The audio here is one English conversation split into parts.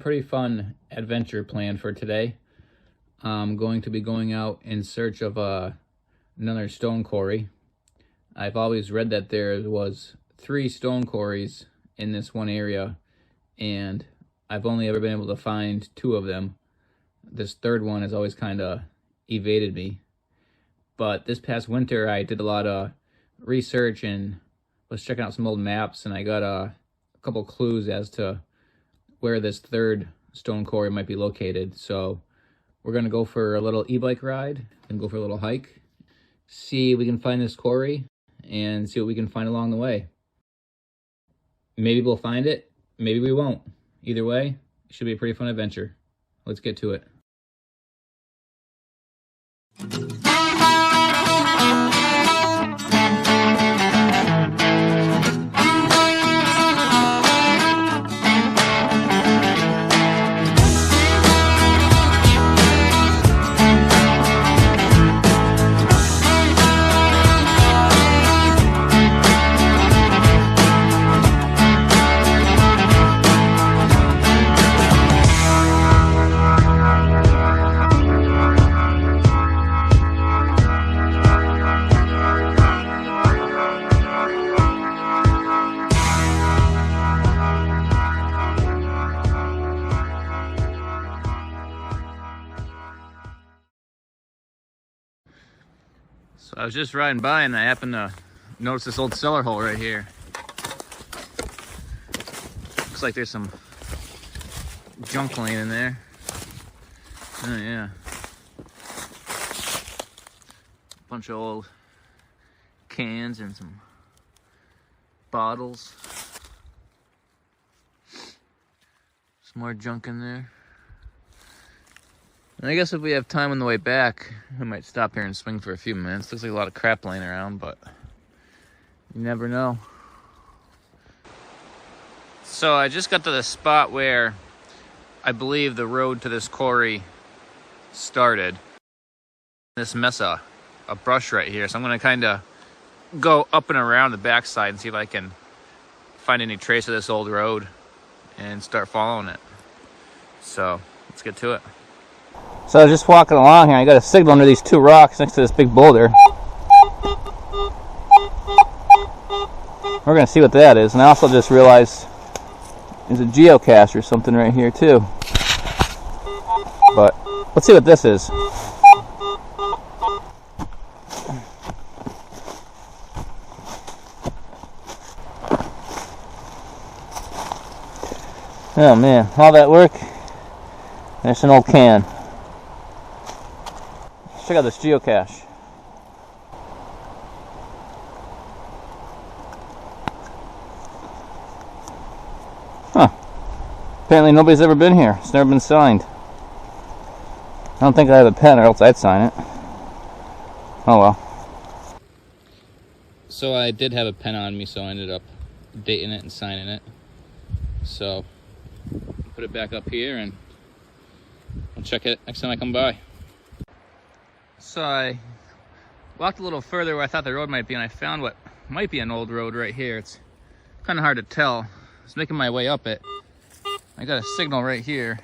pretty fun adventure planned for today. I'm going to be going out in search of another stone quarry. I've always read that there was 3 stone quarries in this one area, and I've only ever been able to find 2 of them. This third one has always kind of evaded me. But this past winter, I did a lot of research and was checking out some old maps, and I got a couple clues as to where this third stone quarry might be located. So we're going to go for a little e-bike ride and go for a little hike, see if we can find this quarry, and see what we can find along the way. Maybe we'll find it, maybe we won't. Either way, it should be a pretty fun adventure. Let's get to it. So I was just riding by and I happened to notice this old cellar hole right here. Looks like there's some junk laying in there. Oh yeah. A bunch of old cans and some bottles. Some more junk in there. And I guess if we have time on the way back, we might stop here and swing for a few minutes. Looks like a lot of crap laying around, but you never know. So I just got to the spot where I believe the road to this quarry started. This mess of a brush right here. So I'm going to kind of go up and around the backside and see if I can find any trace of this old road and start following it. So let's get to it. So I was just walking along here. I got a signal under these 2 rocks next to this big boulder. We're going to see what that is. And I also just realized there's a geocache or something right here too. But let's see what this is. Oh man, all that work. There's an old can. Check out this geocache. Huh. Apparently nobody's ever been here. It's never been signed. I don't think I have a pen or else I'd sign it. Oh well. So I did have a pen on me, so I ended up dating it and signing it. So put it back up here and I'll check it next time I come by. So I walked a little further where I thought the road might be, and I found what might be an old road right here. It's kind of hard to tell. I was making my way up it. I got a signal right here.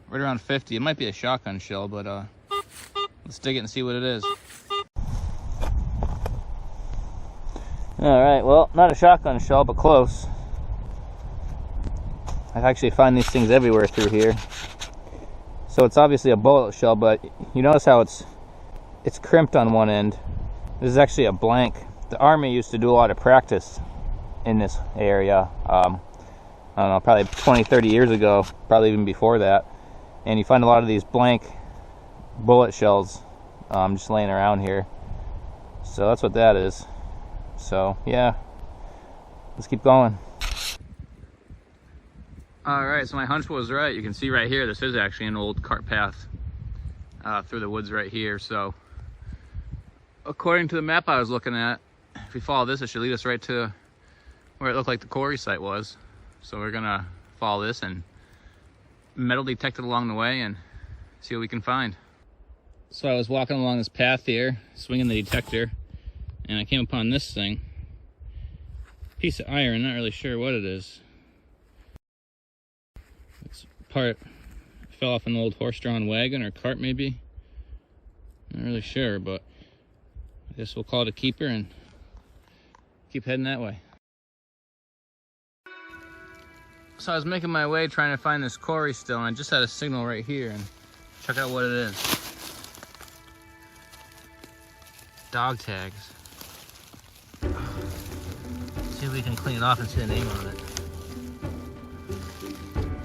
Right around 50. It might be a shotgun shell, but let's dig it and see what it is. Alright, well, not a shotgun shell, but close. I actually find these things everywhere through here. So it's obviously a bullet shell, but you notice how it's crimped on one end. This is actually a blank. The Army used to do a lot of practice in this area. I don't know, probably 20, 30 years ago, probably even before that. And you find a lot of these blank bullet shells just laying around here. So that's what that is. So yeah, let's keep going. Alright, so my hunch was right. You can see right here, this is actually an old cart path through the woods right here. So according to the map I was looking at, if we follow this, it should lead us right to where it looked like the quarry site was. So we're gonna follow this and metal detect it along the way and see what we can find. So I was walking along this path here, swinging the detector, and I came upon this thing. piece of iron, not really sure what it is. It's part fell off an old horse-drawn wagon or cart maybe. Not really sure, but I guess we'll call it a keeper and keep heading that way. So I was making my way trying to find this quarry still, and I just had a signal right here, and check out what it is. Dog tags. See if we can clean it off and see the name on it.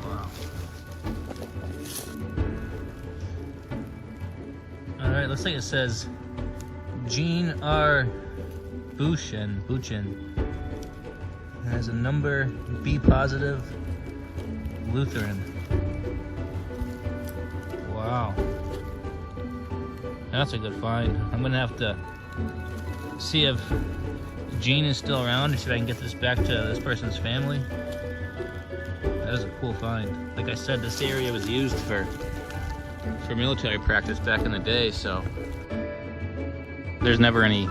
Wow. Alright, looks like it says Gene R. Buchin. It has a number, B positive, Lutheran. Wow. That's a good find. I'm gonna have to see if Gene is still around and see if I can get this back to this person's family. That is a cool find. Like I said, this area was used for military practice back in the day, so there's never any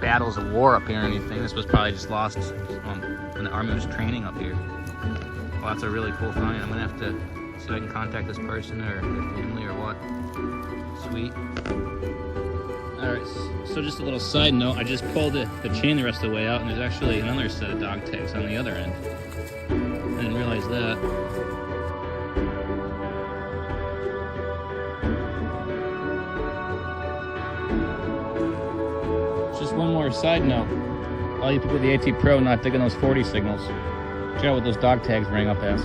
battles of war up here or anything. This was probably just lost when the army was training up here. Well, that's a really cool find. I'm gonna have to see if I can contact this person or their family or what. Sweet. Alright, so just a little side note, I just pulled the chain the rest of the way out, and there's actually another set of dog tags on the other end. I didn't realize that. Just one more side note. All you people with the AT Pro not digging those 40 signals. Check out what those dog tags rang up as.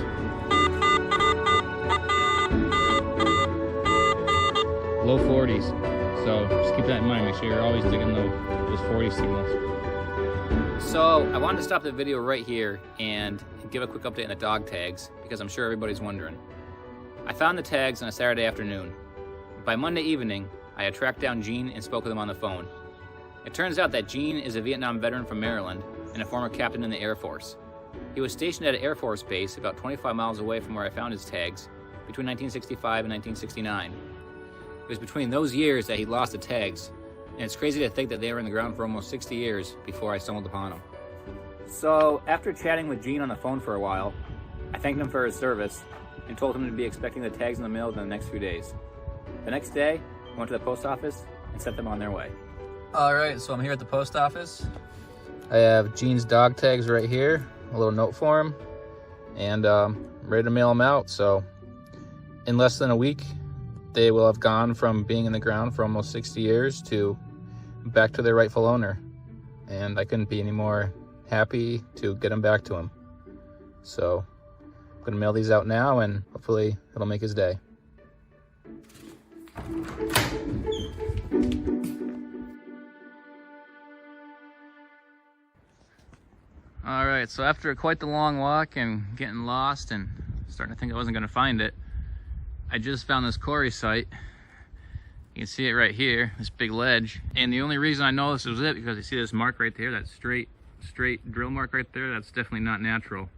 Low 40s. So just keep that in mind. Make sure you're always digging those 40 signals. So I wanted to stop the video right here and give a quick update on the dog tags because I'm sure everybody's wondering. I found the tags on a Saturday afternoon. By Monday evening, I had tracked down Gene and spoke with him on the phone. It turns out that Gene is a Vietnam veteran from Maryland and a former captain in the Air Force. He was stationed at an Air Force base about 25 miles away from where I found his tags between 1965 and 1969. It was between those years that he lost the tags, and it's crazy to think that they were in the ground for almost 60 years before I stumbled upon them. So after chatting with Gene on the phone for a while, I thanked him for his service and told him to be expecting the tags in the mail in the next few days. The next day, I went to the post office and sent them on their way. Alright, so I'm here at the post office. I have Gene's dog tags right here, a little note for him, and ready to mail them out. So in less than a week, they will have gone from being in the ground for almost 60 years to back to their rightful owner. And I couldn't be any more happy to get them back to him. So I'm gonna mail these out now and hopefully it'll make his day. All right, so after quite the long walk and getting lost and starting to think I wasn't gonna find it, I just found this quarry site. You can see it right here, this big ledge. And the only reason I know this was it because you see this mark right there, that straight drill mark right there, that's definitely not natural.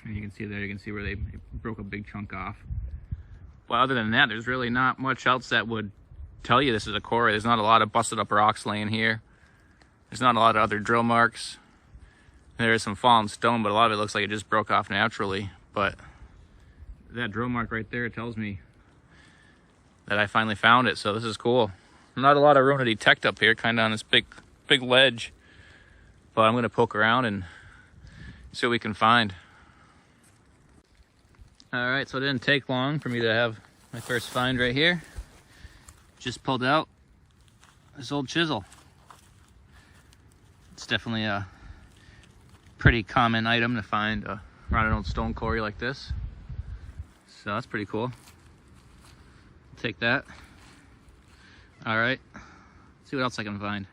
And you can see there, you can see where they broke a big chunk off. But other than that, there's really not much else that would tell you this is a quarry. There's not a lot of busted up rocks laying here. There's not a lot of other drill marks. There is some fallen stone, but a lot of it looks like it just broke off naturally. But that drill mark right there tells me that I finally found it, so this is cool. Not a lot of room to detect up here, kind of on this big ledge. But I'm gonna poke around and see what we can find. All right, so it didn't take long for me to have my first find right here. Just pulled out this old chisel. It's definitely a pretty common item to find around an old stone quarry like this. So that's pretty cool. Take that. All right, let's see what else I can find.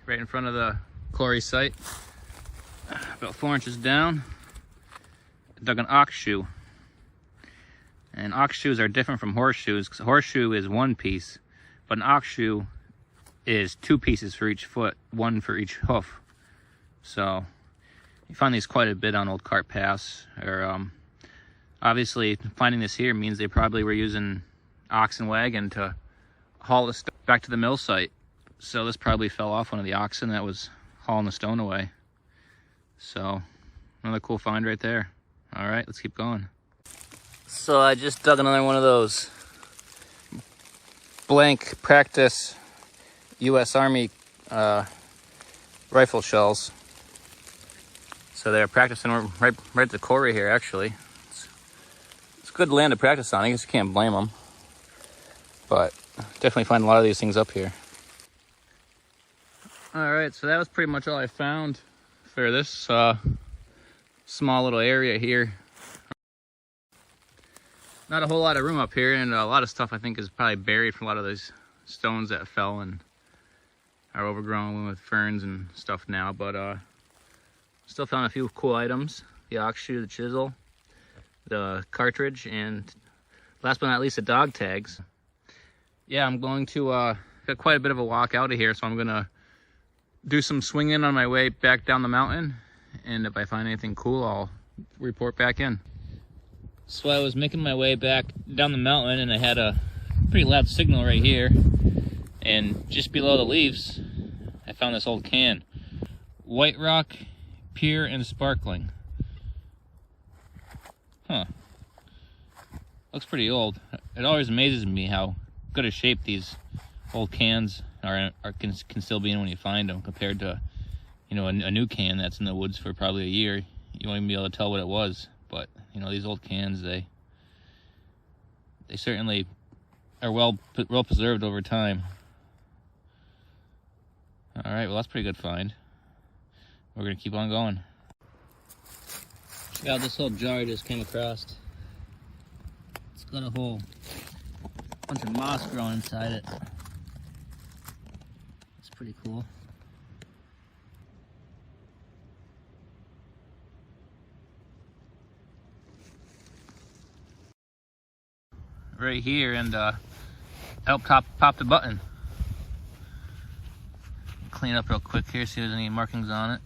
Right in front of the quarry site, about 4 inches down, I dug an ox shoe. And ox shoes are different from horseshoes, because horseshoe is one piece, but an ox shoe is 2 pieces for each foot, 1 for each hoof. So you find these quite a bit on old cart paths. Or obviously finding this here means they probably were using ox and wagon to haul the stuff back to the mill site. So this probably fell off one of the oxen that was hauling the stone away. So another cool find right there. All right, let's keep going. So I just dug another one of those blank practice U.S. Army rifle shells. So they're practicing right at the quarry here, actually. It's good land to practice on. I guess you can't blame them. But definitely find a lot of these things up here. All right, so that was pretty much all I found for this small little area here. Not a whole lot of room up here, and a lot of stuff I think is probably buried from a lot of those stones that fell and are overgrown with ferns and stuff now. But still found a few cool items: the ox shoe, the chisel, the cartridge, and last but not least, the dog tags. Yeah, I'm going to got quite a bit of a walk out of here, so I'm gonna do some swinging on my way back down the mountain, and if I find anything cool, I'll report back in. So I was making my way back down the mountain, and I had a pretty loud signal right here, and just below the leaves I found this old can. White Rock Pure and Sparkling. Huh. Looks pretty old. It always amazes me how good a shape these old cans can still be in when you find them, compared to, you know, a new can that's in the woods for probably a year. You won't even be able to tell what it was. But you know, these old cans, they certainly are well preserved over time. All right, well, that's a pretty good find. We're gonna keep on going. Check out this little jar I just came across. It's got a whole bunch of moss growing inside it. It's pretty cool. Right here, and help pop the button. Clean up real quick here, see if there's any markings on it.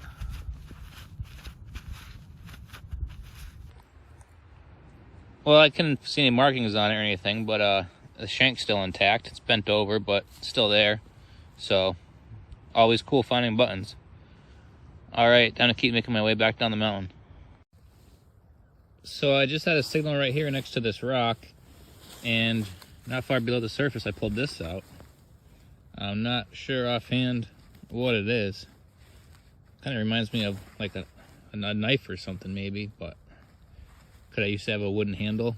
Well, I couldn't see any markings on it or anything, but the shank's still intact. It's bent over, but still there. So, always cool finding buttons. All right, time to keep making my way back down the mountain. So I just had a signal right here next to this rock, and not far below the surface I pulled this out. I'm not sure offhand what it is. Kind of reminds me of like a knife or something maybe, but could I used to have a wooden handle?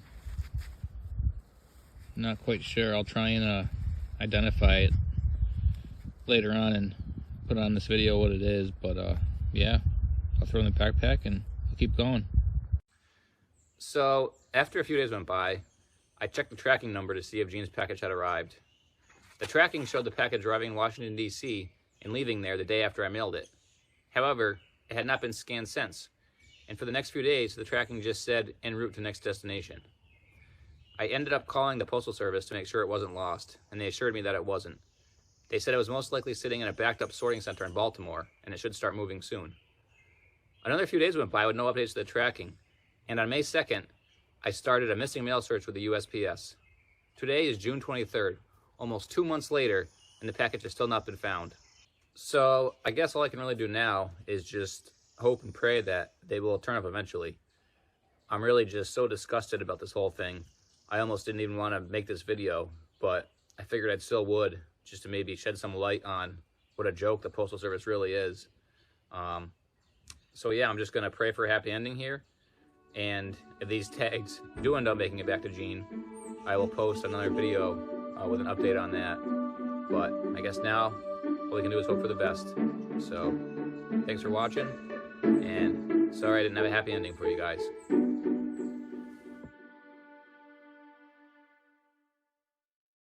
Not quite sure. I'll try and identify it later on and put on this video what it is, but yeah, I'll throw it in the backpack and we'll keep going. So after a few days went by, I checked the tracking number to see if Gene's package had arrived. The tracking showed the package arriving in Washington, D.C. and leaving there the day after I mailed it. However, it had not been scanned since, and for the next few days, the tracking just said en route to next destination. I ended up calling the Postal Service to make sure it wasn't lost, and they assured me that it wasn't. They said it was most likely sitting in a backed-up sorting center in Baltimore, and it should start moving soon. Another few days went by with no updates to the tracking, and on May 2nd, I started a missing mail search with the USPS. Today is June 23rd, almost 2 months later, and the package has still not been found. So I guess all I can really do now is just hope and pray that they will turn up eventually. I'm really just so disgusted about this whole thing. I almost didn't even want to make this video, but I figured I still would, just to maybe shed some light on what a joke the Postal Service really is. So yeah, I'm just going to pray for a happy ending here. And if these tags do end up making it back to Gene, I will post another video with an update on that. But I guess now all we can do is hope for the best. So thanks for watching, and sorry I didn't have a happy ending for you guys.